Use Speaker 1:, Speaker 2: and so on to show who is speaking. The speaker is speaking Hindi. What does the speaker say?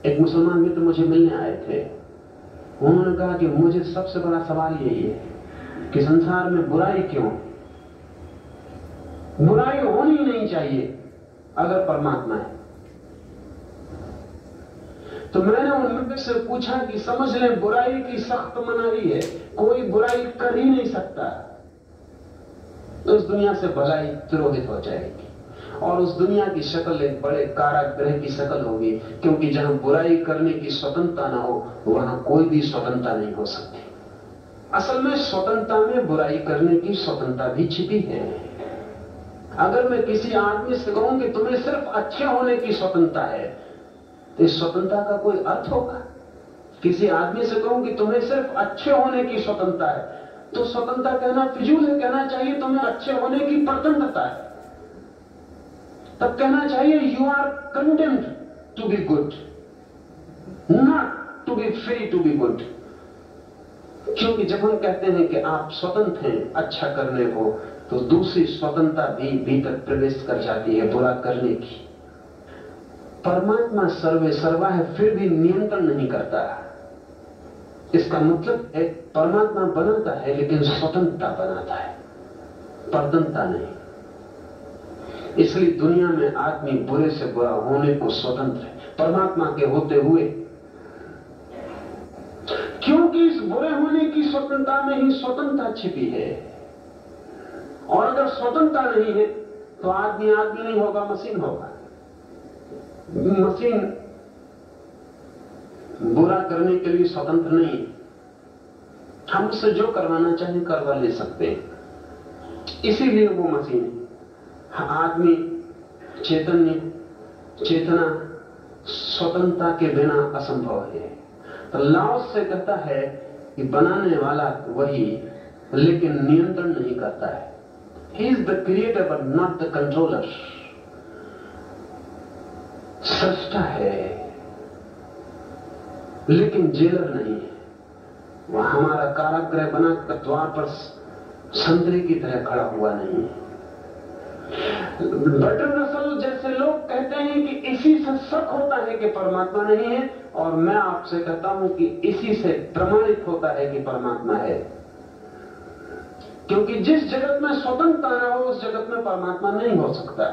Speaker 1: एक मुसलमान मित्र मुझे मिलने आए थे। उन्होंने कहा कि मुझे सबसे बड़ा सवाल यही है कि संसार में बुराई क्यों? बुराई होनी ही नहीं चाहिए अगर परमात्मा है। तो मैंने उन मित्र से पूछा कि समझ लें, बुराई की सख्त मनाही है, कोई बुराई कर ही नहीं सकता, तो उस दुनिया से भलाई तिरोहित हो जाएगी और उस दुनिया की शक्ल एक बड़े कारागृह की शक्ल होगी, क्योंकि जहां बुराई करने की स्वतंत्रता ना हो वहां कोई भी स्वतंत्रता नहीं हो सकती। असल में स्वतंत्रता में बुराई करने की स्वतंत्रता भी छिपी है। अगर मैं किसी आदमी से कहूं कि तुम्हें सिर्फ अच्छे होने की स्वतंत्रता है, तो इस स्वतंत्रता का कोई अर्थ होगा? किसी आदमी से कहूं कि तुम्हें सिर्फ अच्छे होने की स्वतंत्रता है, तो स्वतंत्रता कहना फिजूल है। कहना चाहिए तुम्हें अच्छे होने की परतंत्रता है। तब कहना चाहिए you are condemned to be good, not to be free to be good. क्योंकि जब हम कहते हैं कि आप स्वतंत्र हैं अच्छा करने को, तो दूसरी स्वतंत्रता भी भीतर प्रवेश कर जाती है बुरा करने की। परमात्मा सर्वे सर्वा है, फिर भी नियंत्रण नहीं करता। इसका मतलब है परमात्मा बनाता है लेकिन स्वतंत्रता बनाता है, परतंत्रता नहीं। इसलिए दुनिया में आदमी बुरे से बुरा होने को स्वतंत्र है परमात्मा के होते हुए, क्योंकि इस बुरे होने की स्वतंत्रता में ही स्वतंत्रता छिपी है। और अगर स्वतंत्रता नहीं है तो आदमी आदमी नहीं होगा, मशीन होगा। मशीन बुरा करने के लिए स्वतंत्र नहीं। हम उससे जो करवाना चाहें करवा ले सकते हैं, इसीलिए वो मशीन है। आदमी चेतना स्वतंत्रता के बिना असंभव है। तो लाओस से कहता है कि बनाने वाला वही, लेकिन नियंत्रण नहीं करता है। He is the creator but not the controller. सृष्टा है लेकिन जेलर नहीं है। वह हमारा कारागृह बनाकर द्वार पर संतरे की तरह खड़ा हुआ नहीं है। बर्ट्रैंड रसल जैसे लोग कहते हैं कि इसी से शक होता है कि परमात्मा नहीं है, और मैं आपसे कहता हूं कि इसी से प्रमाणित होता है कि परमात्मा है। क्योंकि जिस जगत में स्वतंत्रता न हो उस जगत में परमात्मा नहीं हो सकता।